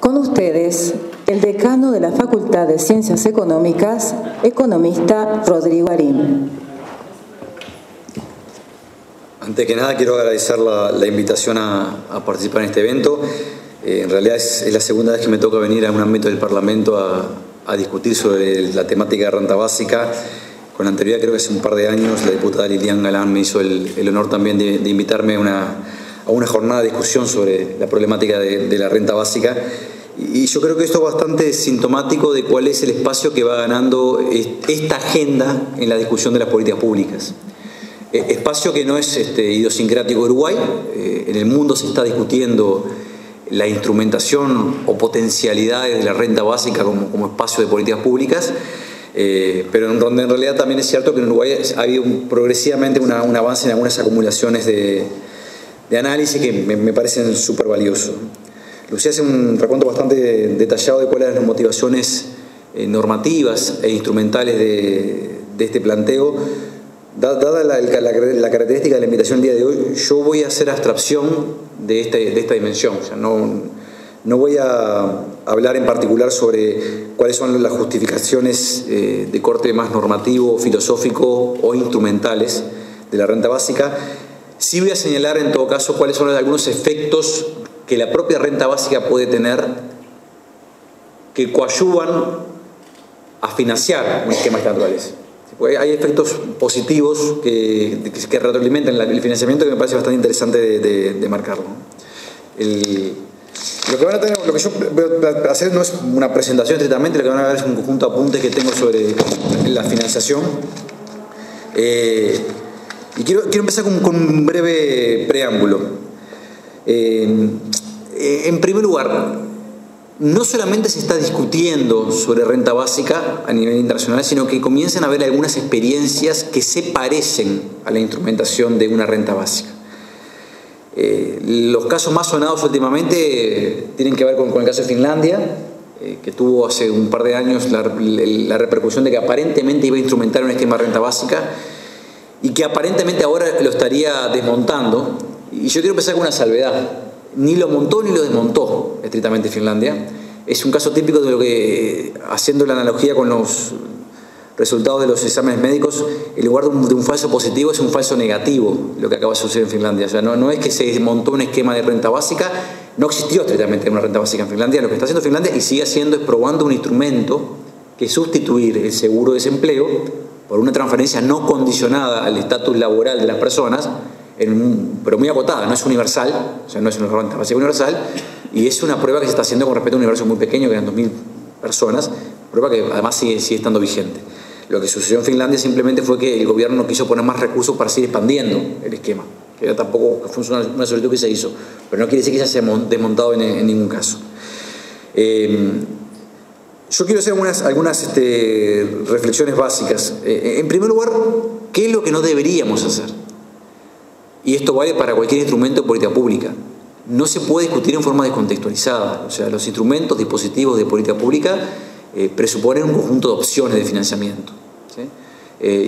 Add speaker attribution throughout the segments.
Speaker 1: Con ustedes, el decano de la Facultad de Ciencias Económicas, economista Rodrigo Arín.
Speaker 2: Antes que nada quiero agradecer la invitación a participar en este evento. En realidad es la segunda vez que me toca venir a un ámbito del Parlamento a discutir sobre la temática de renta básica. Con anterioridad, creo que hace un par de años, la diputada Lilian Galán me hizo el honor también de invitarme a una jornada de discusión sobre la problemática de la renta básica. Y yo creo que esto es bastante sintomático de cuál es el espacio que va ganando esta agenda en la discusión de las políticas públicas. Espacio que no es idiosincrático de Uruguay. En el mundo se está discutiendo la instrumentación o potencialidades de la renta básica como espacio de políticas públicas, pero en donde en realidad también es cierto que en Uruguay ha habido progresivamente un avance en algunas acumulaciones de análisis que me parecen súper valiosos. Lucía hace un recuento bastante detallado de cuáles eran las motivaciones normativas e instrumentales de este planteo. Dada la característica de la invitación del día de hoy, yo voy a hacer abstracción de esta dimensión. O sea, no voy a hablar en particular sobre cuáles son las justificaciones de corte más normativo, filosófico o instrumentales de la renta básica. Sí voy a señalar en todo caso cuáles son algunos efectos que la propia renta básica puede tener que coadyuvan a financiar un esquema de esta naturaleza. Hay efectos positivos que retroalimentan el financiamiento que me parece bastante interesante de marcarlo. Lo que yo voy a hacer no es una presentación estrictamente, lo que van a ver es un conjunto de apuntes que tengo sobre la financiación. Y quiero empezar con un breve preámbulo. En primer lugar, no solamente se está discutiendo sobre renta básica a nivel internacional, sino que comienzan a haber algunas experiencias que se parecen a la instrumentación de una renta básica. Los casos más sonados últimamente tienen que ver con el caso de Finlandia, que tuvo hace un par de años la repercusión de que aparentemente iba a instrumentar un esquema de renta básica y que aparentemente ahora lo estaría desmontando. Y yo quiero empezar con una salvedad. Ni lo montó ni lo desmontó estrictamente Finlandia. Es un caso típico de lo que, haciendo la analogía con los resultados de los exámenes médicos, en lugar de un falso positivo es un falso negativo lo que acaba de suceder en Finlandia. O sea, no es que se desmontó un esquema de renta básica, no existió estrictamente una renta básica en Finlandia. Lo que está haciendo Finlandia y sigue haciendo es probando un instrumento que es sustituir el seguro de desempleo por una transferencia no condicionada al estatus laboral de las personas, pero muy acotada, no es universal, o sea, no es una renta básica universal, y es una prueba que se está haciendo con respecto a un universo muy pequeño, que eran 2.000 personas, prueba que además sigue estando vigente. Lo que sucedió en Finlandia simplemente fue que el gobierno no quiso poner más recursos para seguir expandiendo el esquema, que era tampoco fue una solicitud que se hizo, pero no quiere decir que se haya desmontado en ningún caso. Yo quiero hacer algunas reflexiones básicas. En primer lugar, ¿qué es lo que no deberíamos hacer? Y esto vale para cualquier instrumento de política pública. No se puede discutir en forma descontextualizada. O sea, los instrumentos, dispositivos de política pública presuponen un conjunto de opciones de financiamiento, ¿sí?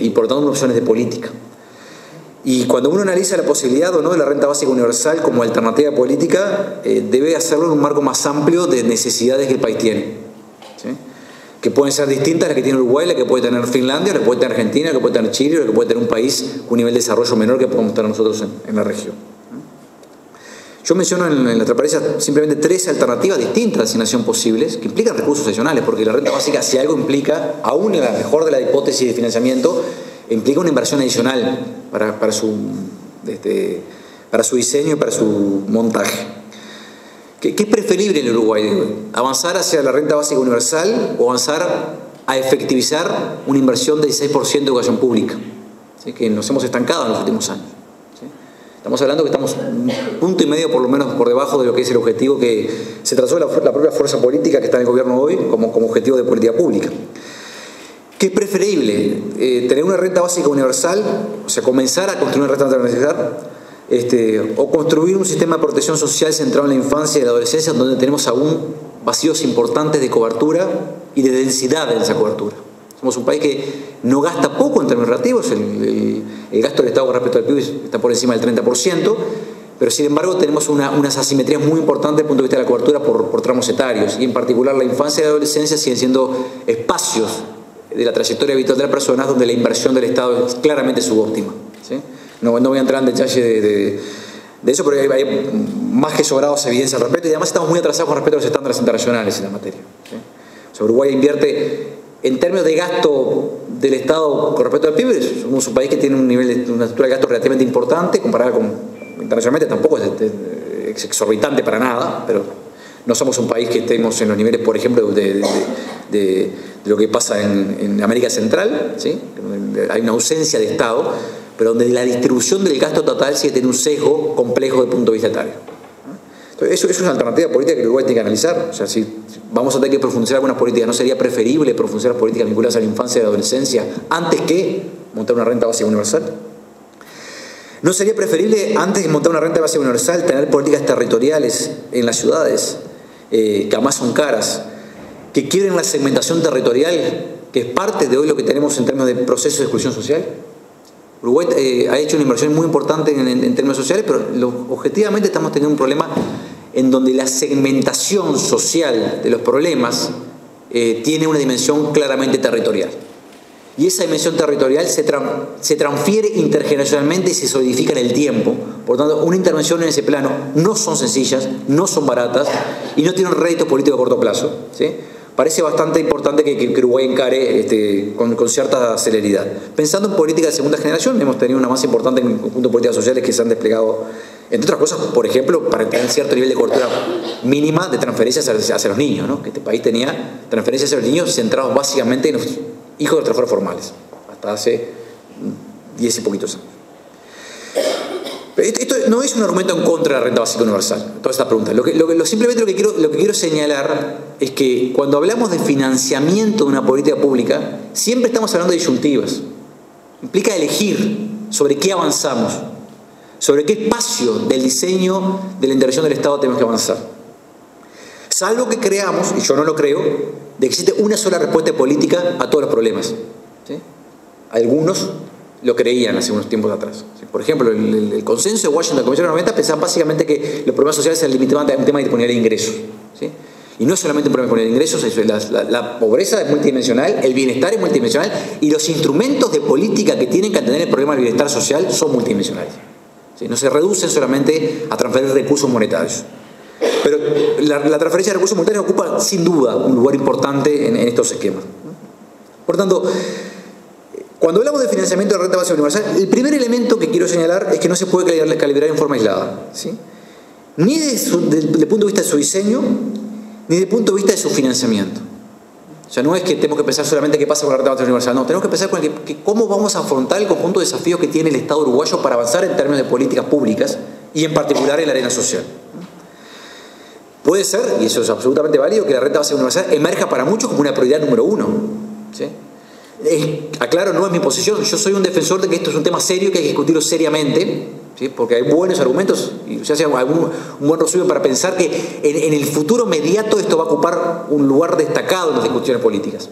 Speaker 2: Y por lo tanto opciones de política. Y cuando uno analiza la posibilidad o no de la renta básica universal como alternativa política, debe hacerlo en un marco más amplio de necesidades que el país tiene, ¿sí? Que pueden ser distintas a las que tiene Uruguay, la que puede tener Finlandia, la que puede tener Argentina, la que puede tener Chile, la que puede tener un país con un nivel de desarrollo menor que podemos tener nosotros en la región. Yo menciono en la transparencia simplemente 3 alternativas distintas de asignación posibles que implican recursos adicionales, porque la renta básica, si algo implica, aún en la mejor de la hipótesis de financiamiento, implica una inversión adicional para su diseño y para su montaje. ¿Qué es preferible en el Uruguay? ¿Avanzar hacia la renta básica universal o avanzar a efectivizar una inversión de 16% de educación pública? ¿Sí? Que nos hemos estancado en los últimos años. ¿Sí? Estamos hablando que estamos 1,5 puntos por lo menos por debajo de lo que es el objetivo que se trazó la propia fuerza política que está en el gobierno hoy como objetivo de política pública. ¿Qué es preferible? ¿Tener una renta básica universal? O sea, comenzar a construir una renta universal. O construir un sistema de protección social centrado en la infancia y la adolescencia, donde tenemos aún vacíos importantes de cobertura y de densidad en esa cobertura. Somos un país que no gasta poco en términos relativos, el gasto del Estado con respecto al PIB está por encima del 30%, pero sin embargo tenemos unas asimetrías muy importantes desde el punto de vista de la cobertura por tramos etarios, y en particular la infancia y la adolescencia siguen siendo espacios de la trayectoria habitual de las personas donde la inversión del Estado es claramente subóptima, ¿sí? No voy a entrar en detalle de eso, pero hay más que sobrados evidencia al respecto, y además estamos muy atrasados con respecto a los estándares internacionales en la materia, ¿sí? O sea, Uruguay invierte, en términos de gasto del Estado con respecto al PIB, somos un país que tiene un nivel de una estructura de gasto relativamente importante, comparada con internacionalmente tampoco es exorbitante para nada, pero no somos un país que estemos en los niveles, por ejemplo, de lo que pasa en América Central, ¿sí? Hay una ausencia de Estado, pero donde la distribución del gasto total sigue teniendo un sesgo complejo desde el punto de vista etario. Entonces, eso es una alternativa política que Uruguay tiene que analizar. O sea, si vamos a tener que profundizar algunas políticas, ¿no sería preferible profundizar políticas vinculadas a la infancia y la adolescencia antes que montar una renta básica universal? ¿No sería preferible, antes de montar una renta básica universal, tener políticas territoriales en las ciudades, que además son caras, que quieren la segmentación territorial, que es parte de hoy lo que tenemos en términos de proceso de exclusión social? Uruguay ha hecho una inversión muy importante en términos sociales, pero objetivamente estamos teniendo un problema en donde la segmentación social de los problemas tiene una dimensión claramente territorial. Y esa dimensión territorial se transfiere intergeneracionalmente y se solidifica en el tiempo. Por tanto, una intervención en ese plano no son sencillas, no son baratas y no tienen rédito político a corto plazo, ¿sí? Parece bastante importante que Uruguay encare con cierta celeridad. Pensando en política de segunda generación, hemos tenido una más importante en el conjunto de políticas sociales que se han desplegado, entre otras cosas, por ejemplo, para tener cierto nivel de cobertura mínima de transferencias hacia los niños, ¿no? Que este país tenía transferencias hacia los niños centrados básicamente en los hijos de trabajadores formales, hasta hace 10 y poquitos años. Esto no es un argumento en contra de la renta básica universal, toda esta pregunta. Simplemente lo que quiero señalar es que cuando hablamos de financiamiento de una política pública, siempre estamos hablando de disyuntivas. Implica elegir sobre qué avanzamos, sobre qué espacio del diseño de la intervención del Estado tenemos que avanzar. Salvo que creamos, y yo no lo creo, de que existe una sola respuesta política a todos los problemas, ¿sí? Algunos lo creían hace unos tiempos atrás. Por ejemplo, el consenso de Washington de la Comisión de los 90 pensaba básicamente que los problemas sociales se limitaban a un tema de disponibilidad de ingresos, ¿sí? Y no es solamente un problema de disponibilidad de ingresos, la pobreza es multidimensional, el bienestar es multidimensional y los instrumentos de política que tienen que atender el problema del bienestar social son multidimensionales, ¿sí? No se reducen solamente a transferir recursos monetarios. Pero la transferencia de recursos monetarios ocupa sin duda un lugar importante en estos esquemas. Por tanto, cuando hablamos de financiamiento de renta básica universal, el primer elemento que quiero señalar es que no se puede calibrar en forma aislada, ¿sí? Ni desde el punto de vista de su diseño, ni desde el punto de vista de su financiamiento. O sea, no es que tenemos que pensar solamente qué pasa con la renta básica universal, no, tenemos que pensar con cómo vamos a afrontar el conjunto de desafíos que tiene el Estado uruguayo para avanzar en términos de políticas públicas y en particular en la arena social. Puede ser, y eso es absolutamente válido, que la renta básica universal emerja para muchos como una prioridad número uno, ¿sí? Aclaro, no es mi posición, yo soy un defensor de que esto es un tema serio, que hay que discutirlo seriamente, ¿sí? Porque hay buenos argumentos, y se hace un buen resumen para pensar que en el futuro inmediato esto va a ocupar un lugar destacado en las discusiones políticas.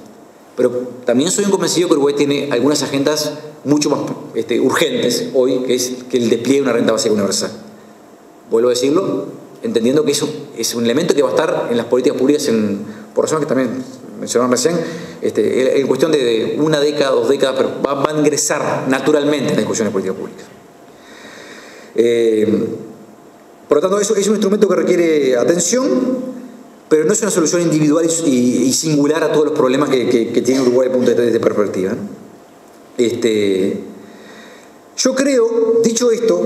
Speaker 2: Pero también soy un convencido que Uruguay tiene algunas agendas mucho más urgentes hoy, que es el despliegue de una renta básica universal. Vuelvo a decirlo, entendiendo que eso es un elemento que va a estar en las políticas públicas por razones que también mencionaron recién, en cuestión de una década, 2 décadas, pero va a ingresar naturalmente en las discusiones de políticas públicas. Por lo tanto, eso es un instrumento que requiere atención, pero no es una solución individual y singular a todos los problemas que tiene Uruguay desde el punto de vista de perspectiva, ¿no? Yo creo, dicho esto,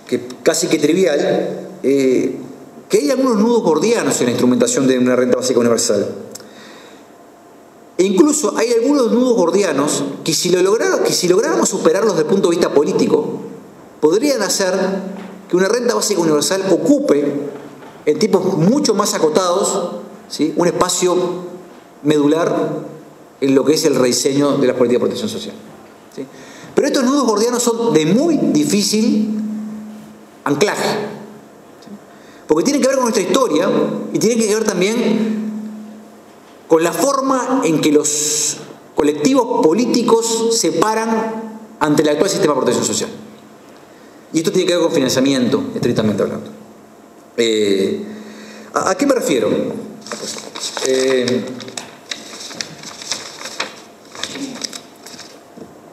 Speaker 2: que casi que trivial, que hay algunos nudos gordianos en la instrumentación de una renta básica universal. E incluso hay algunos nudos gordianos que si lográramos superarlos desde el punto de vista político, podrían hacer que una renta básica universal ocupe, en tiempos mucho más acotados, ¿sí?, un espacio medular en lo que es el rediseño de las políticas de protección social, ¿sí? Pero estos nudos gordianos son de muy difícil anclaje, ¿sí?, porque tienen que ver con nuestra historia y tienen que ver también con la forma en que los colectivos políticos se paran ante el actual sistema de protección social. Y esto tiene que ver con financiamiento, estrictamente hablando. ¿A qué me refiero?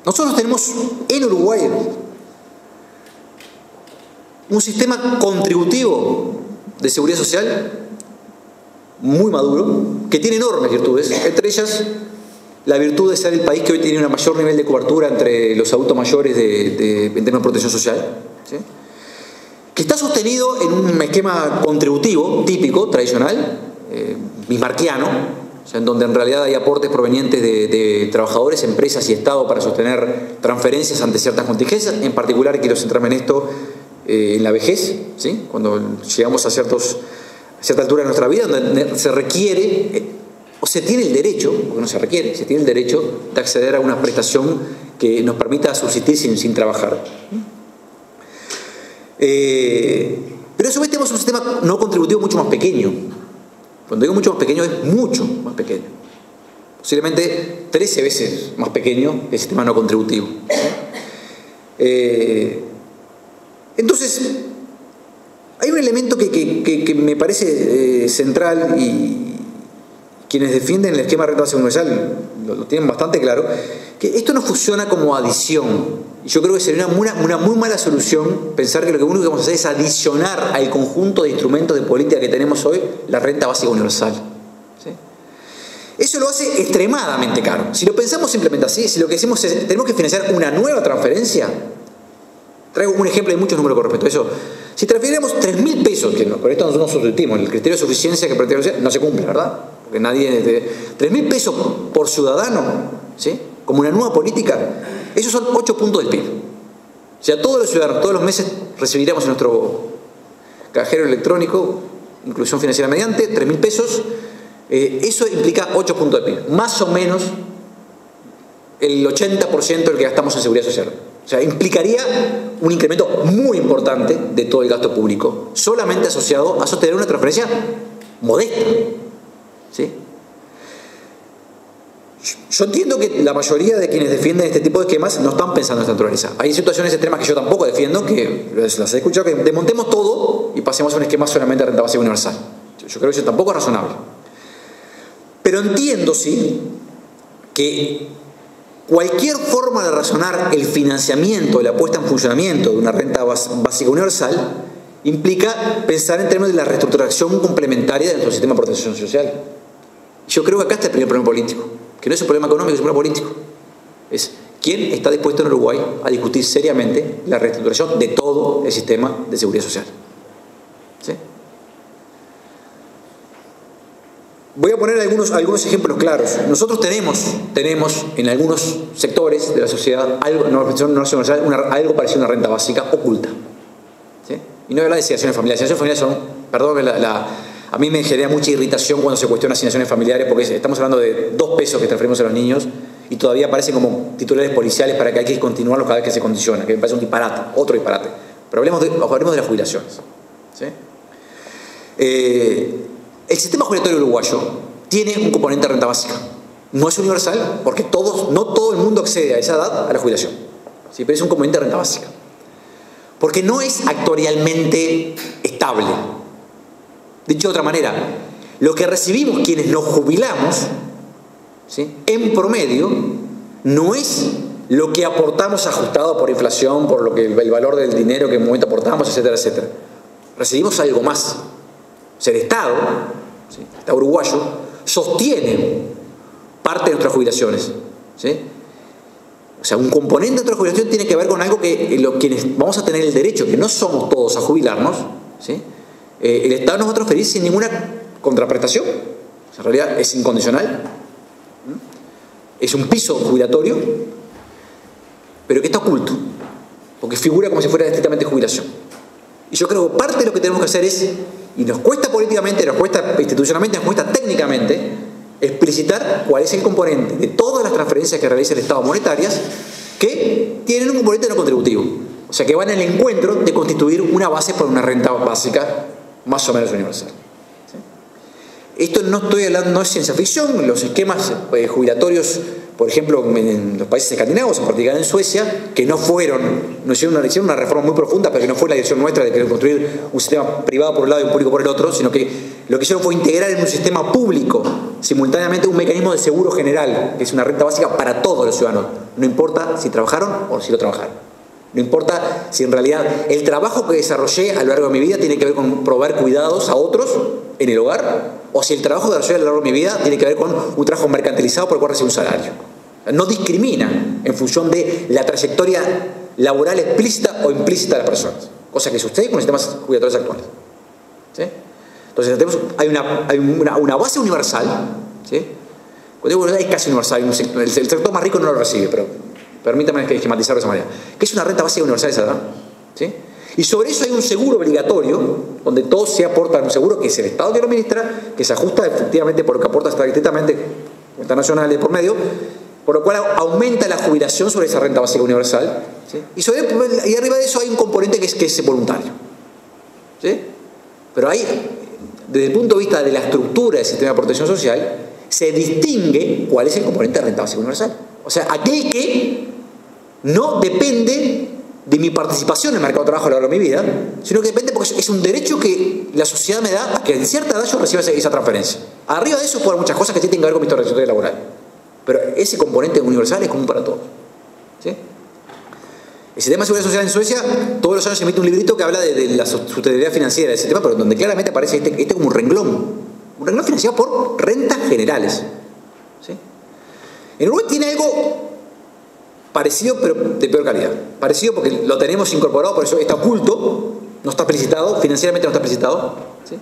Speaker 2: Nosotros tenemos en Uruguay un sistema contributivo de seguridad social muy maduro, que tiene enormes virtudes, entre ellas la virtud de ser el país que hoy tiene un mayor nivel de cobertura entre los adultos mayores en términos de protección social, ¿sí? Que está sostenido en un esquema contributivo típico, tradicional, bismarquiano, o sea, en donde en realidad hay aportes provenientes de trabajadores, empresas y Estado para sostener transferencias ante ciertas contingencias. En particular, quiero centrarme en esto, en la vejez, ¿sí? Cuando llegamos a cierta altura de nuestra vida, donde se requiere, o se tiene el derecho, porque no se requiere, se tiene el derecho de acceder a una prestación que nos permita subsistir sin trabajar. Pero a su vez tenemos un sistema no contributivo mucho más pequeño. Cuando digo mucho más pequeño, es mucho más pequeño. Posiblemente 13 veces más pequeño que el sistema no contributivo. Entonces, hay un elemento que me parece central, y quienes defienden el esquema de renta básica universal lo tienen bastante claro, que esto no funciona como adición. Y yo creo que sería una muy mala solución pensar que lo único que vamos a hacer es adicionar al conjunto de instrumentos de política que tenemos hoy la renta básica universal, ¿sí? Eso lo hace extremadamente caro. Si lo pensamos simplemente así, si lo que decimos es tenemos que financiar una nueva transferencia, traigo un ejemplo de muchos números con respecto a eso. Si transfiriéramos 3.000 pesos, que con esto no subsistimos, el criterio de suficiencia que pretende no se cumple, ¿verdad? Porque nadie... 3.000 pesos por ciudadano, ¿sí? Como una nueva política, esos son 8 puntos del PIB. O sea, todos los ciudadanos, todos los meses recibiríamos en nuestro cajero electrónico, inclusión financiera mediante, 3.000 pesos. Eso implica 8 puntos del PIB. Más o menos el 80% del que gastamos en seguridad social. O sea, implicaría un incremento muy importante de todo el gasto público, solamente asociado a sostener una transferencia modesta, ¿sí? Yo entiendo que la mayoría de quienes defienden este tipo de esquemas no están pensando en esta naturaleza. Hay situaciones extremas que yo tampoco defiendo, que las he escuchado, que desmontemos todo y pasemos a un esquema solamente de renta básica universal. Yo creo que eso tampoco es razonable. Pero entiendo, sí, que cualquier forma de razonar el financiamiento, la puesta en funcionamiento de una renta básica universal implica pensar en términos de la reestructuración complementaria de nuestro sistema de protección social. Yo creo que acá está el primer problema político, que no es un problema económico, es un problema político. Es quién está dispuesto en Uruguay a discutir seriamente la reestructuración de todo el sistema de seguridad social. ¿Sí? Voy a poner algunos ejemplos claros. Nosotros tenemos en algunos sectores de la sociedad algo parecido a una renta básica oculta, ¿sí? Y no voy a hablar de asignaciones familiares. Asignaciones familiares son, perdón, a mí me genera mucha irritación cuando se cuestionan asignaciones familiares, porque estamos hablando de 2 pesos que transferimos a los niños y todavía aparecen como titulares policiales para que hay que continuarlos cada vez que se condiciona, que me parece un disparate, otro disparate. Pero hablemos de las jubilaciones, ¿sí? El sistema jubilatorio uruguayo tiene un componente de renta básica. No es universal, porque no todo el mundo accede a esa edad a la jubilación, ¿sí? Pero es un componente de renta básica. Porque no es actuarialmente estable. Dicho de otra manera, lo que recibimos quienes nos jubilamos, ¿sí?, en promedio, no es lo que aportamos ajustado por inflación, por lo que el valor del dinero que en un momento aportamos, etcétera, etcétera. Recibimos algo más. O sea, el Estado, ¿sí?, el Estado uruguayo, sostiene parte de nuestras jubilaciones, ¿sí? O sea, un componente de nuestra jubilación tiene que ver con algo que quienes vamos a tener el derecho, que no somos todos a jubilarnos, ¿sí?, el Estado nos va a transferir sin ninguna contraprestación. O sea, en realidad es incondicional. Es un piso jubilatorio, pero que está oculto, porque figura como si fuera estrictamente jubilación. Y yo creo que parte de lo que tenemos que hacer es, y nos cuesta políticamente, nos cuesta institucionalmente, nos cuesta técnicamente, explicitar cuál es el componente de todas las transferencias que realiza el Estado monetarias que tienen un componente no contributivo. O sea, que van en el encuentro de constituir una base para una renta básica más o menos universal. ¿Sí? Esto no estoy hablando, no es ciencia ficción. Los esquemas jubilatorios por ejemplo, en los países escandinavos, en particular en Suecia, que no hicieron una reforma muy profunda, pero que no fue la dirección nuestra de querer construir un sistema privado por un lado y un público por el otro, sino que lo que hicieron fue integrar en un sistema público simultáneamente un mecanismo de seguro general, que es una renta básica para todos los ciudadanos, no importa si trabajaron o si no trabajaron. No importa si en realidad el trabajo que desarrollé a lo largo de mi vida tiene que ver con proveer cuidados a otros en el hogar, o si el trabajo que desarrollé a lo largo de mi vida tiene que ver con un trabajo mercantilizado por el cual recibo un salario. No discrimina en función de la trayectoria laboral explícita o implícita de las personas, cosa que sucede con los sistemas jubilatorios actuales. ¿Sí? Entonces hay una base universal, ¿sí? Cuando digo es casi universal, el sector más rico no lo recibe, pero permítame esquematizarlo de esa manera, que es una renta básica universal esa, ¿verdad? ¿Sí? Y sobre eso hay un seguro obligatorio, donde todos se aportan un seguro, que es el Estado que lo administra, que se ajusta efectivamente por lo que aporta estrictamente cuentas nacionales por medio, por lo cual aumenta la jubilación sobre esa renta básica universal, ¿sí? Y arriba de eso hay un componente que es voluntario, ¿sí? Pero ahí, desde el punto de vista de la estructura del sistema de protección social, se distingue cuál es el componente de renta básica universal. O sea, aquel que no depende de mi participación en el mercado de trabajo a lo largo de mi vida, sino que depende porque es un derecho que la sociedad me da a que en cierta edad yo reciba esa transferencia. Arriba de eso pueden haber muchas cosas que sí tienen que ver con mi trayectoria laboral. Pero ese componente universal es común para todos. ¿Sí? El sistema de seguridad social en Suecia, todos los años se emite un librito que habla de la sostenibilidad financiera del sistema, pero donde claramente aparece este como un renglón financiado por rentas generales. ¿Sí? En Uruguay tiene algo parecido, pero de peor calidad. Parecido porque lo tenemos incorporado, por eso está oculto, no está explicitado, financieramente no está explicitado. ¿Sí?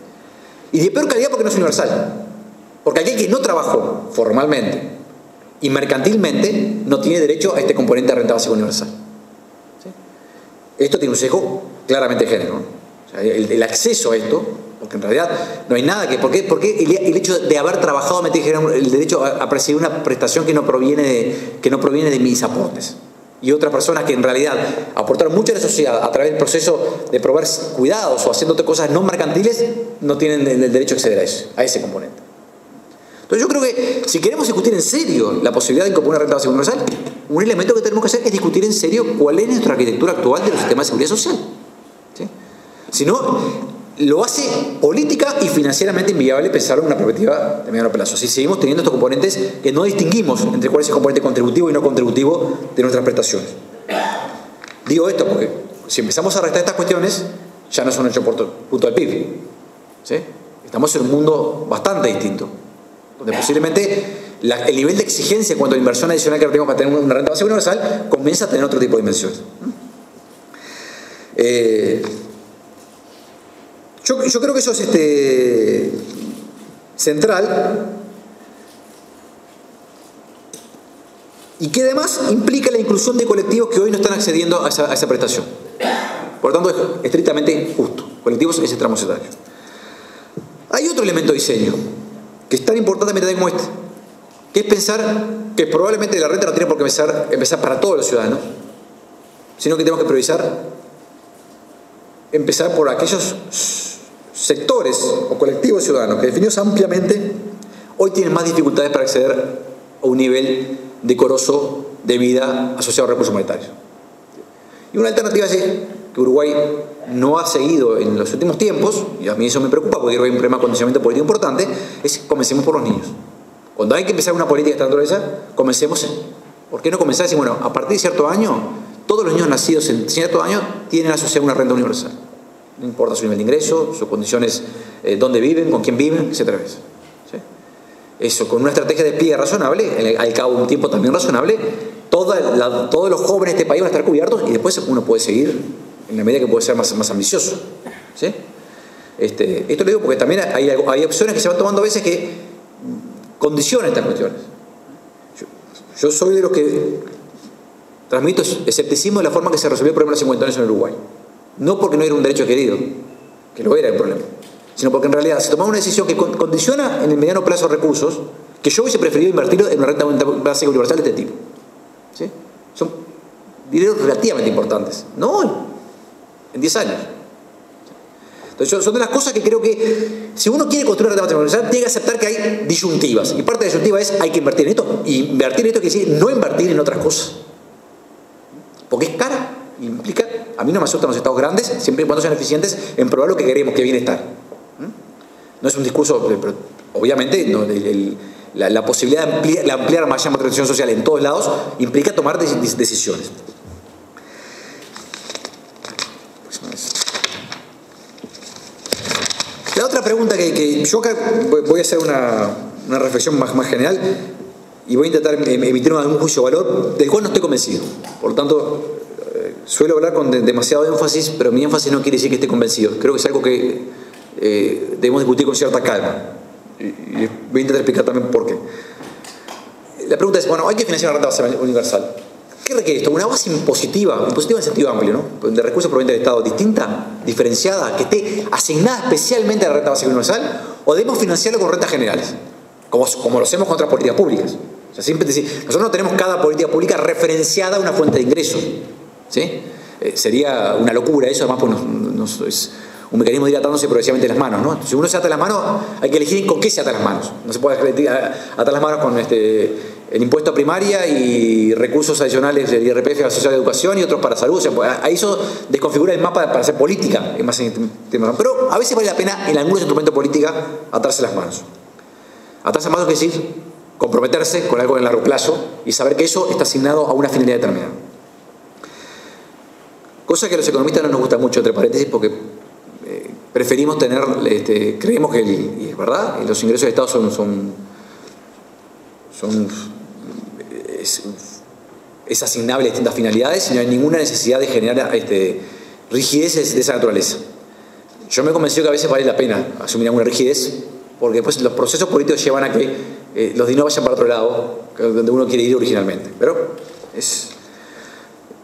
Speaker 2: Y de peor calidad porque no es universal. Porque aquel que no trabajó formalmente y mercantilmente no tiene derecho a este componente de renta básica universal. ¿Sí? Esto tiene un sesgo claramente de género, ¿no? O sea, el acceso a esto, porque en realidad no hay nada que... ¿Por qué el hecho de haber trabajado me tiene que generar el derecho a percibir una prestación que no proviene de mis aportes? Y otras personas que en realidad aportaron mucho a la sociedad a través del proceso de proveer cuidados o haciendo otras cosas no mercantiles, no tienen el derecho a acceder a ese componente. Entonces yo creo que si queremos discutir en serio la posibilidad de incorporar una renta básica universal, un elemento que tenemos que hacer es discutir en serio cuál es nuestra arquitectura actual de los sistemas de seguridad social. ¿Sí? Si no, lo hace política y financieramente inviable pensarlo en una perspectiva de mediano plazo. Si seguimos teniendo estos componentes que no distinguimos entre cuál es el componente contributivo y no contributivo de nuestras prestaciones. Digo esto porque si empezamos a restar estas cuestiones, ya no son 8 puntos del PIB. ¿Sí? Estamos en un mundo bastante distinto, donde posiblemente el nivel de exigencia en cuanto a la inversión adicional que tenemos para tener una renta básica universal comienza a tener otro tipo de dimensiones. Yo creo que eso es central y que además implica la inclusión de colectivos que hoy no están accediendo a esa prestación. Por lo tanto, es estrictamente justo. Colectivos en ese tramo etario. Hay otro elemento de diseño que es tan importante como este, que es pensar que probablemente la renta no tiene por qué empezar para todos los ciudadanos, sino que tenemos que empezar por aquellos sectores o colectivos ciudadanos que definidos ampliamente hoy tienen más dificultades para acceder a un nivel decoroso de vida asociado a recursos monetarios. Y una alternativa es que Uruguay no ha seguido en los últimos tiempos, y a mí eso me preocupa porque creo que hay un problema de condicionamiento político importante, es comencemos por los niños. Cuando hay que empezar una política de esta naturaleza, comencemos. ¿Por qué no comenzar a decir, bueno, a partir de cierto año, todos los niños nacidos en cierto año tienen asociada una renta universal? No importa su nivel de ingreso, sus condiciones, dónde viven, con quién viven, etcétera. ¿Sí? Eso, con una estrategia de despliegue razonable, al cabo de un tiempo también razonable, todos los jóvenes de este país van a estar cubiertos y después uno puede seguir en la medida que puede ser más ambicioso. ¿Sí? Esto lo digo porque también hay opciones que se van tomando a veces que condicionan estas cuestiones. Yo soy de los que transmito escepticismo de la forma que se resolvió el problema de los 50 años en Uruguay. No porque no era un derecho querido, que lo era el problema, sino porque en realidad se tomaba una decisión que condiciona en el mediano plazo recursos que yo hubiese preferido invertirlo en una renta básica universal de este tipo. ¿Sí? Son dineros relativamente importantes, no hoy, en 10 años. Entonces son de las cosas que creo que si uno quiere construir una renta básica universal tiene que aceptar que hay disyuntivas, y parte de la disyuntiva es hay que invertir en esto, y invertir en esto quiere decir no invertir en otras cosas, porque es cara, implica, a mí no me asustan los estados grandes siempre y cuando sean eficientes en probar lo que queremos, que es bienestar. No es un discurso, pero obviamente no, la posibilidad de ampliar más llama protección social en todos lados implica tomar decisiones. La otra pregunta que yo acá voy a hacer una reflexión más general y voy a intentar emitir un juicio de valor del cual no estoy convencido. Por lo tanto, suelo hablar con demasiado énfasis, pero mi énfasis no quiere decir que esté convencido. Creo que es algo que debemos discutir con cierta calma. Y voy a intentar explicar también por qué. La pregunta es, bueno, hay que financiar una renta básica universal. ¿Qué requiere esto? Una base impositiva en sentido amplio, ¿no? De recursos provenientes del Estado, distinta, diferenciada, que esté asignada especialmente a la renta básica universal, o debemos financiarlo con rentas generales, como lo hacemos con otras políticas públicas. O sea, siempre decir, nosotros no tenemos cada política pública referenciada a una fuente de ingresos, ¿sí? Sería una locura eso, además pues es un mecanismo dilatándose progresivamente las manos, ¿no? Si uno se ata las manos, hay que elegir con qué se ata las manos. No se puede atar las manos con el impuesto a primaria y recursos adicionales del IRPF a la social de educación y otros para salud. O sea, ahí eso desconfigura el mapa para hacer política. Pero a veces vale la pena en algunos instrumentos de política atarse las manos. Atarse las manos quiere decir comprometerse con algo en largo plazo y saber que eso está asignado a una finalidad determinada. Cosa que a los economistas no nos gusta mucho, entre paréntesis, porque preferimos tener, creemos que, y es verdad, los ingresos del Estado es asignable a distintas finalidades y no hay ninguna necesidad de generar rigideces de esa naturaleza. Yo me he convencido que a veces vale la pena asumir alguna rigidez, porque después los procesos políticos llevan a que los dineros vayan para otro lado, donde uno quiere ir originalmente. Pero es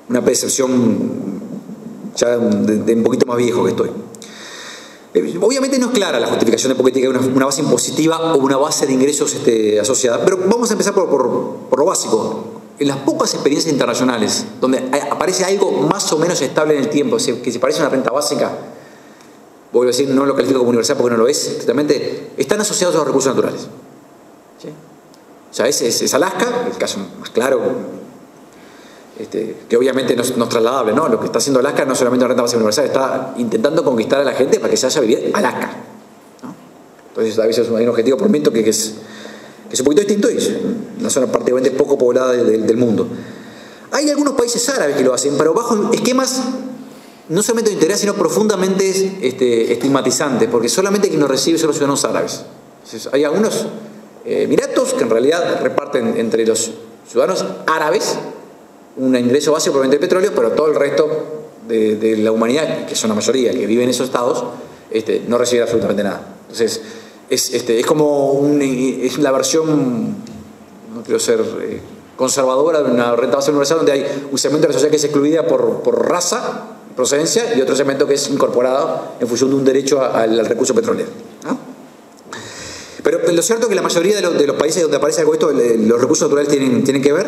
Speaker 2: una percepción ya de un poquito más viejo que estoy. Obviamente no es clara la justificación de por qué tiene que haber una base impositiva o una base de ingresos asociada, pero vamos a empezar por lo básico. En las pocas experiencias internacionales donde aparece algo más o menos estable en el tiempo, que si parece una renta básica, voy a decir, no lo califico como universal porque no lo es, totalmente, están asociados a los recursos naturales. ¿Sí? O sea, es Alaska, el caso más claro, que obviamente no es trasladable, ¿no? Lo que está haciendo Alaska no es solamente una renta básica universal, está intentando conquistar a la gente para que se vaya a vivir Alaska, ¿no? Entonces a veces hay un objetivo por momento que es un poquito distinto y es una zona prácticamente poco poblada del mundo. Hay algunos países árabes que lo hacen, pero bajo esquemas no solamente de interés, sino profundamente estigmatizantes, porque solamente quien lo recibe son los ciudadanos árabes. Entonces, hay algunos emiratos que en realidad reparten entre los ciudadanos árabes un ingreso básico proveniente del petróleo, pero todo el resto de la humanidad, que son la mayoría, que vive en esos estados, no recibe absolutamente nada. Entonces, es como es la versión, no quiero ser conservadora, de una renta básica universal donde hay un segmento de la sociedad que es excluida por raza, procedencia, y otro segmento que es incorporado en función de un derecho al recurso petrolero, ¿no? Pero lo cierto es que la mayoría de los países donde aparece algo esto, los recursos naturales tienen que ver,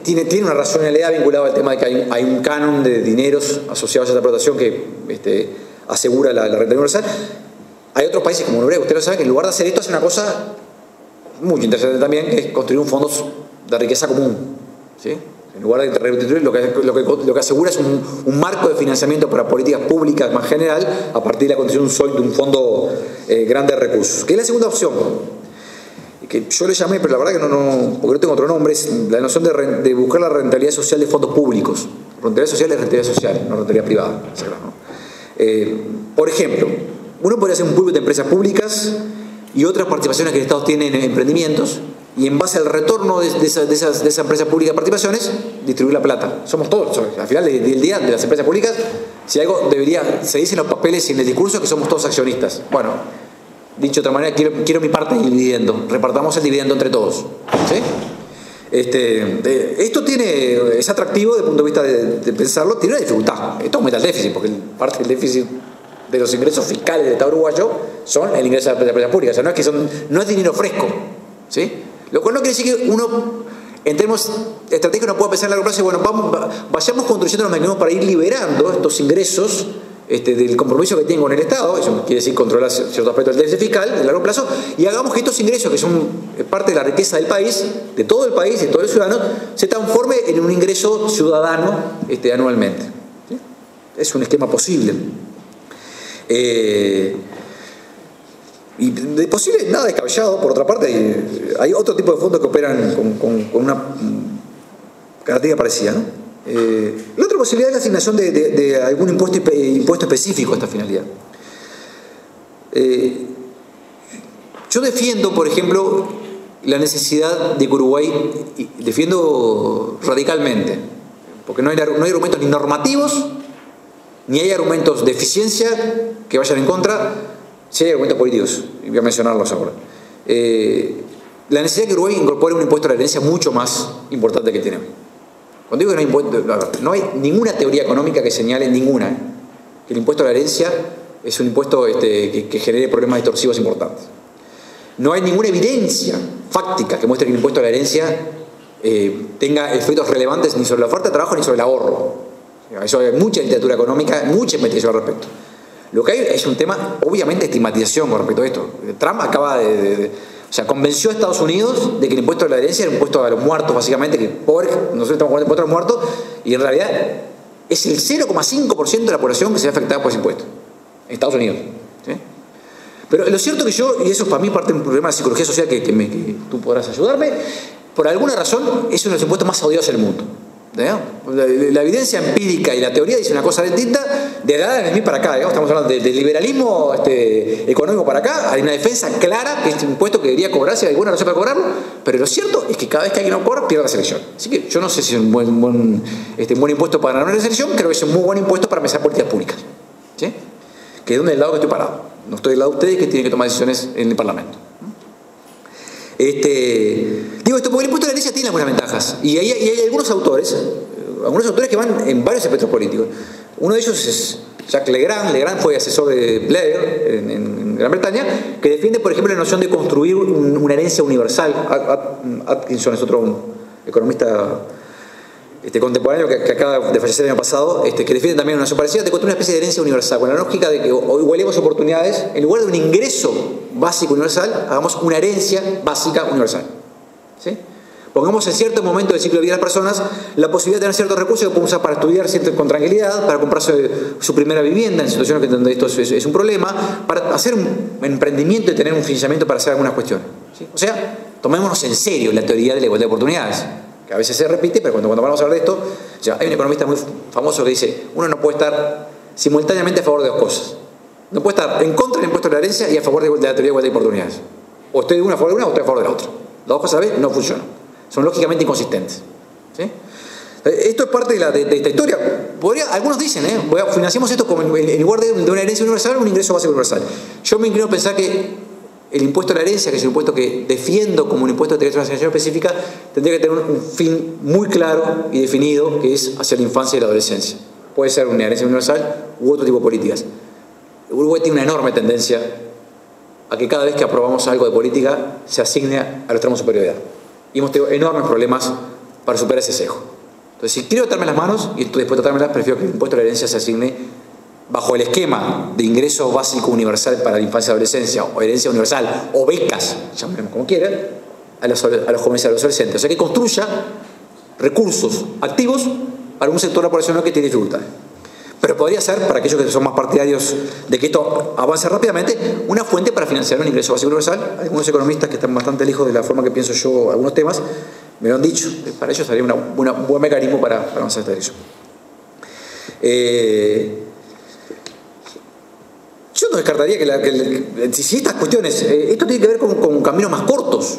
Speaker 2: tiene una racionalidad vinculada al tema de que hay un canon de dineros asociados a esta explotación que asegura la renta universal. Hay otros países como Noruega, ustedes lo saben, que en lugar de hacer esto hace una cosa muy interesante también, que es construir un fondo de riqueza común, ¿sí? En lugar de redistribuir, lo que asegura es un marco de financiamiento para políticas públicas más general a partir de la construcción de un fondo grande de recursos. Que es la segunda opción, que yo le llamé, pero la verdad que porque no tengo otro nombre, es la noción de buscar la rentabilidad social de fondos públicos. Rentabilidad social es rentabilidad social, no rentabilidad privada, ¿no? Por ejemplo, uno podría hacer un pool de empresas públicas y otras participaciones que el Estado tiene en emprendimientos, y en base al retorno de esas empresas públicas participaciones, distribuir la plata. Somos todos, al final del día de las empresas públicas, si algo se dice en los papeles y en el discurso que somos todos accionistas. Bueno, dicho de otra manera, quiero mi parte del dividendo, repartamos el dividendo entre todos, ¿sí? Esto es atractivo desde el punto de vista de pensarlo, tiene una dificultad. Esto aumenta el déficit, porque parte del déficit de los ingresos fiscales del Estado uruguayo son el ingreso de las empresas públicas. O sea, no es dinero fresco, ¿sí? Lo cual no quiere decir que uno, en términos estratégicos, no pueda pensar a largo plazo y bueno, vayamos construyendo los mecanismos para ir liberando estos ingresos del compromiso que tienen con el Estado, eso quiere decir controlar ciertos aspectos del déficit fiscal de largo plazo, y hagamos que estos ingresos, que son parte de la riqueza del país, de todo el país, de todos los ciudadanos, se transforme en un ingreso ciudadano anualmente. ¿Sí? Es un esquema posible. Y de posible, nada descabellado. Por otra parte, hay otro tipo de fondos que operan con una característica parecida, ¿no? La otra posibilidad es la asignación de algún impuesto específico a esta finalidad. Yo defiendo, por ejemplo, la necesidad de que Uruguay, defiendo radicalmente, porque no hay argumentos ni normativos, ni hay argumentos de eficiencia que vayan en contra, si hay argumentos políticos, y voy a mencionarlos ahora. La necesidad de que Uruguay incorpore un impuesto a la herencia mucho más importante que tiene hoy. Cuando digo que no hay ninguna teoría económica que señale, ninguna, que el impuesto a la herencia es un impuesto que genere problemas distorsivos importantes. No hay ninguna evidencia fáctica que muestre que el impuesto a la herencia tenga efectos relevantes ni sobre la oferta de trabajo ni sobre el ahorro. Eso hay mucha literatura económica, mucha investigación al respecto. Lo que hay es un tema, obviamente, de estigmatización con respecto a esto. Trump acaba o sea, convenció a Estados Unidos de que el impuesto a la herencia era un impuesto a los muertos, básicamente, que pobres, nosotros estamos con el impuesto a los muertos, y en realidad es el 0,5% de la población que se ve afectada por ese impuesto, en Estados Unidos. ¿Sí? Pero lo cierto que yo, y eso para mí parte de un problema de psicología social que tú podrás ayudarme, por alguna razón es uno de los impuestos más odiosos del mundo. La evidencia empírica y la teoría dicen una cosa distinta. De Adam Smith para acá, estamos hablando del liberalismo económico para acá. Hay una defensa clara que este impuesto que debería cobrarse, hay alguna razón para cobrarlo, pero lo cierto es que cada vez que alguien no cobra, pierde la selección. Así que yo no sé si es un buen impuesto para ganar la selección, creo que es un muy buen impuesto para empezar políticas públicas. ¿Sí? Que es donde del lado que estoy parado. No estoy del lado de ustedes que tienen que tomar decisiones en el Parlamento. Digo esto porque el impuesto a la herencia tiene algunas ventajas y hay algunos autores que van en varios espectros políticos. Uno de ellos es Jacques Legrand. Legrand fue asesor de Blair en Gran Bretaña, que defiende, por ejemplo, la noción de construir una herencia universal. Atkinson es otro economista contemporáneo que acaba de fallecer el año pasado, que defiende también una noción parecida de construir una especie de herencia universal, con la lógica de que igualemos oportunidades, en lugar de un ingreso básico universal, hagamos una herencia básica universal. ¿Sí? Pongamos en cierto momento del ciclo de vida de las personas la posibilidad de tener ciertos recursos que pueden usar para estudiar con tranquilidad, para comprarse su primera vivienda en situaciones donde esto es un problema, para hacer un emprendimiento y tener un financiamiento para hacer algunas cuestiones. ¿Sí? O sea, tomémonos en serio la teoría de la igualdad de oportunidades, que a veces se repite, pero cuando vamos a hablar de esto, ya hay un economista muy famoso que dice: uno no puede estar simultáneamente a favor de dos cosas. No puede estar en contra del impuesto de la herencia y a favor de la teoría de igualdad de oportunidades. O estoy de una a favor de una o estoy a favor de la otra. Las dos cosas a la vez no funcionan. Son lógicamente inconsistentes. ¿Sí? Esto es parte de esta historia. Algunos dicen, financiamos esto como en lugar de una herencia universal, un ingreso básico universal. Yo me inclino a pensar que el impuesto a la herencia, que es un impuesto que defiendo como un impuesto de una asignación específica, tendría que tener un fin muy claro y definido, que es hacia la infancia y la adolescencia. Puede ser una herencia universal u otro tipo de políticas. Uruguay tiene una enorme tendencia a que cada vez que aprobamos algo de política se asigne a los tramos superior de edad. Y hemos tenido enormes problemas para superar ese sesgo. Entonces, si quiero atarme las manos y estoy dispuesto a atármelas, prefiero que el impuesto a la herencia se asigne bajo el esquema de ingreso básico universal para la infancia y adolescencia, o herencia universal, o becas, llamémoslo como quieran, a los jóvenes y a los adolescentes. O sea, que construya recursos activos para un sector de la población que tiene dificultades. Pero podría ser, para aquellos que son más partidarios de que esto avance rápidamente, una fuente para financiar un ingreso básico universal. Algunos economistas que están bastante lejos de la forma que pienso yo algunos temas me lo han dicho. Para ellos sería un buen mecanismo para avanzar esta dirección. Yo no descartaría que si estas cuestiones, esto tiene que ver con caminos más cortos,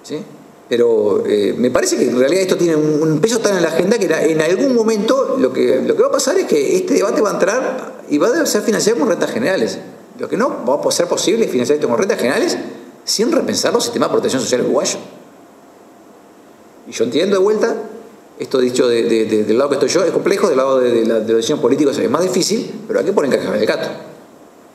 Speaker 2: ¿sí? Pero me parece que en realidad esto tiene un peso tan en la agenda que en algún momento lo que va a pasar es que este debate va a entrar y va a ser financiado con rentas generales. Lo que no va a ser posible financiar esto con rentas generales sin repensar los sistemas de protección social uruguayo. Y yo entiendo de vuelta, esto dicho del lado que estoy yo es complejo, del lado de los diseños políticos es más difícil, pero hay que poner en caja del gato.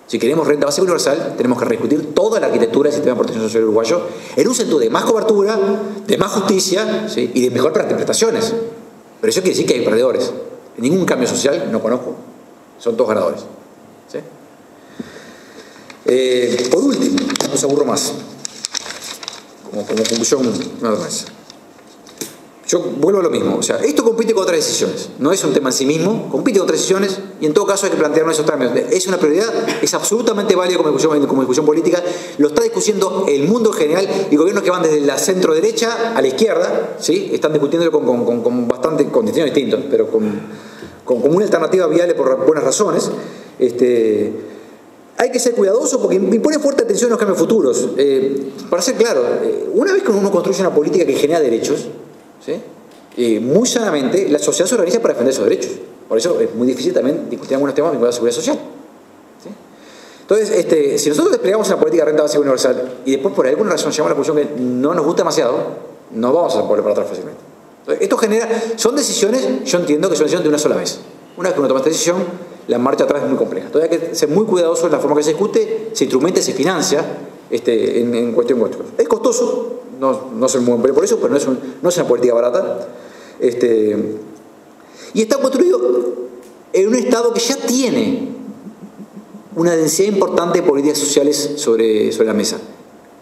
Speaker 2: Si queremos renta básica universal, tenemos que rediscutir toda la arquitectura del sistema de protección social uruguayo en un sentido de más cobertura, de más justicia, ¿sí? Y de mejor prestaciones. Pero eso quiere decir que hay perdedores. En ningún cambio social, no conozco, son todos ganadores. ¿Sí? Por último, no se aburro más, como conclusión, nada más. Yo vuelvo a lo mismo, o sea, esto compite con otras decisiones, no es un tema en sí mismo, compite con otras decisiones y en todo caso hay que plantearnos esos términos. Es una prioridad, es absolutamente válido como discusión política, lo está discutiendo el mundo en general y gobiernos que van desde la centro derecha a la izquierda, ¿sí? Están discutiéndolo con bastante condiciones distintas, pero con una alternativa viable por buenas razones. Hay que ser cuidadoso porque impone fuerte atención a los cambios futuros. Para ser claro, una vez que uno construye una política que genera derechos, ¿sí? Muy sanamente la sociedad se organiza para defender esos derechos. Por eso es muy difícil también discutir algunos temas vinculados a la seguridad social. ¿Sí? Entonces, si nosotros desplegamos una política de renta básica universal y después por alguna razón llegamos a la conclusión que no nos gusta demasiado, no vamos a poder para atrás fácilmente. Entonces, esto genera, son decisiones, yo entiendo que son decisiones de una sola vez. Una vez que uno toma esta decisión, la marcha atrás es muy compleja. Entonces hay que ser muy cuidadoso en la forma que se discute, se instrumenta, se financia en cuestión. Es costoso, no se mueve por eso, pero no es una política barata. Y está construido en un Estado que ya tiene una densidad importante de políticas sociales sobre la mesa.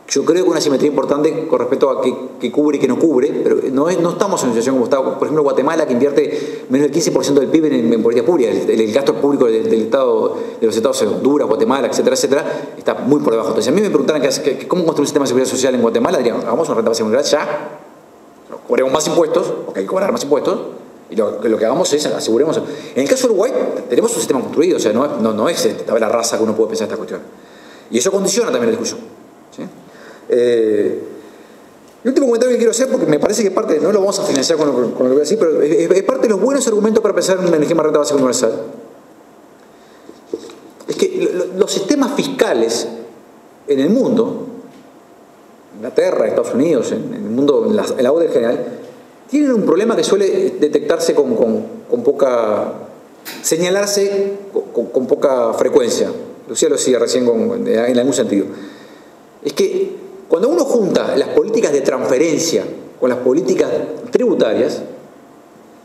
Speaker 2: Yo creo que una simetría importante con respecto a que cubre y que no cubre, pero no estamos en una situación como está, por ejemplo, Guatemala, que invierte menos del 15% del PIB en política pública. El gasto público del Estado, de los estados de Honduras, Guatemala, etcétera, etcétera, está muy por debajo. Entonces, si a mí me preguntaran cómo construir un sistema de seguridad social en Guatemala, dirían, hagamos una renta básica universal ya, cobremos más impuestos, porque hay que cobrar más impuestos, y lo que hagamos es aseguremos. En el caso de Uruguay, tenemos un sistema construido, o sea, no es la raza que uno puede pensar esta cuestión. Y eso condiciona también la discusión. ¿Sí? El último comentario que quiero hacer, porque me parece que parte, no lo vamos a financiar con lo que voy a decir, pero es parte de los buenos argumentos para pensar en un esquema de renta básica universal. Es que los sistemas fiscales en el mundo, Inglaterra, Estados Unidos, en el mundo, en la OCDE en general, tienen un problema que suele detectarse con poca, señalarse con poca frecuencia. Lucía lo decía recién en algún sentido. Es que cuando uno junta las políticas de transferencia con las políticas tributarias,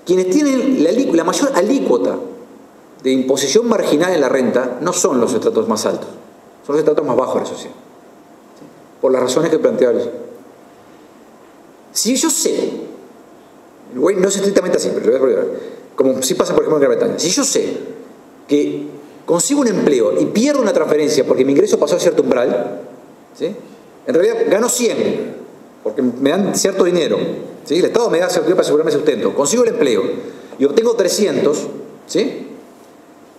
Speaker 2: quienes tienen la mayor alícuota de imposición marginal en la renta no son los estratos más altos, son los estratos más bajos de la sociedad. ¿Sí? Por las razones que planteaba. Si yo sé, no es estrictamente así, pero lo voy a explicar, como si pasa por ejemplo en Gran Bretaña, si yo sé que consigo un empleo y pierdo una transferencia porque mi ingreso pasó a cierto umbral, ¿sí? En realidad gano 100 porque me dan cierto dinero, ¿sí? El Estado me da cierto dinero para asegurarme sustento, consigo el empleo y obtengo 300, ¿sí?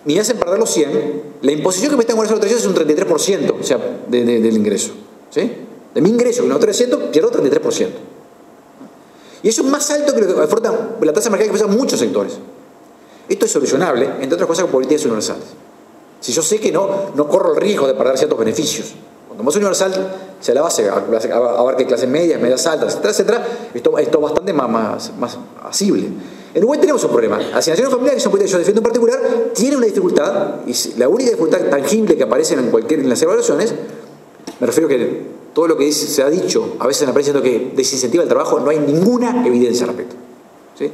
Speaker 2: Me hacen perder los 100, la imposición que me están cobrando los 300 es un 33%, o sea, del ingreso, ¿sí? De mi ingreso, que no 300, pierdo 33%. Y eso es más alto que lo que aporta la tasa marginal que pasan muchos sectores. Esto es solucionable, entre otras cosas, con políticas universales. Si yo sé que no corro el riesgo de perder ciertos beneficios. Cuando más universal, se la base abarque clases medias, medias altas, etcétera, etcétera, esto es bastante más asible. En Uruguay tenemos un problema. Asignaciones familiares, que son políticas que yo defiendo en particular, tiene una dificultad, y la única dificultad tangible que aparece en las evaluaciones, me refiero que todo lo que se ha dicho, a veces en la prensa diciendo que desincentiva el trabajo, no hay ninguna evidencia al respecto. ¿Sí?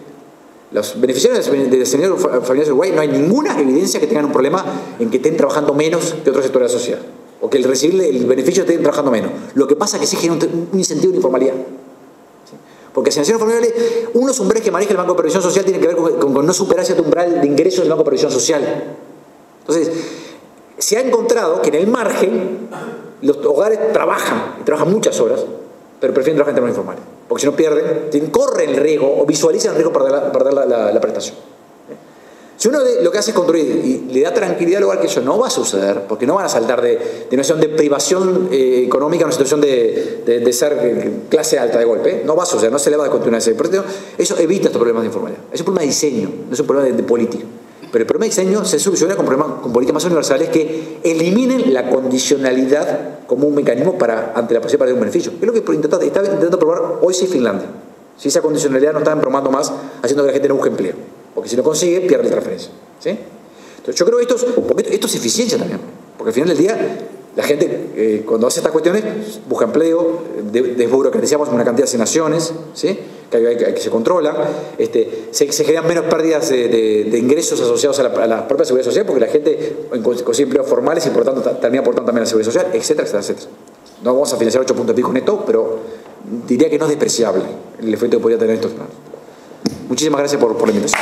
Speaker 2: Los beneficiarios de las asignaciones familiares de Uruguay no hay ninguna evidencia que tengan un problema en que estén trabajando menos que otros sectores de la sociedad, o que el recibir el beneficio estén trabajando menos. Lo que pasa es que sí genera un incentivo de informalidad. ¿Sí? Porque asignaciones familiares, unos umbrales que maneja el Banco de Previsión Social tienen que ver con no superar cierto umbral de ingresos del Banco de Previsión Social. Entonces, se ha encontrado que en el margen los hogares trabajan muchas horas, pero prefieren trabajar en términos informales, porque si no pierden, corren el riesgo o visualizan el riesgo de perder la prestación. Si uno lo que hace es construir y le da tranquilidad al hogar, que eso no va a suceder, porque no van a saltar de una situación de privación económica a una situación de ser clase alta de golpe, no va a suceder, no se le va a continuar ese proceso. Eso evita estos problemas de informalidad. Es un problema de diseño, no es un problema de política. Pero el problema de diseño se soluciona con políticas más universales que eliminen la condicionalidad como un mecanismo ante la posibilidad de perder un beneficio. Es lo que está intentando probar hoy sí Finlandia. Si esa condicionalidad no está probando más, haciendo que la gente no busque empleo. Porque si no consigue, pierde la transferencia. ¿Sí? Entonces yo creo que esto es eficiencia también. Porque al final del día, la gente cuando hace estas cuestiones busca empleo, desburocratizamos una cantidad de asignaciones, ¿sí?
Speaker 3: que se controlan, se generan menos pérdidas de ingresos asociados a la propia seguridad social, porque la gente consigue empleos formales y por lo tanto termina aportando también a la seguridad social, etcétera, etcétera, etcétera. No vamos a financiar 8 puntos y pico neto, pero diría que no es despreciable el efecto que podría tener estos planes. Muchísimas gracias por la invitación.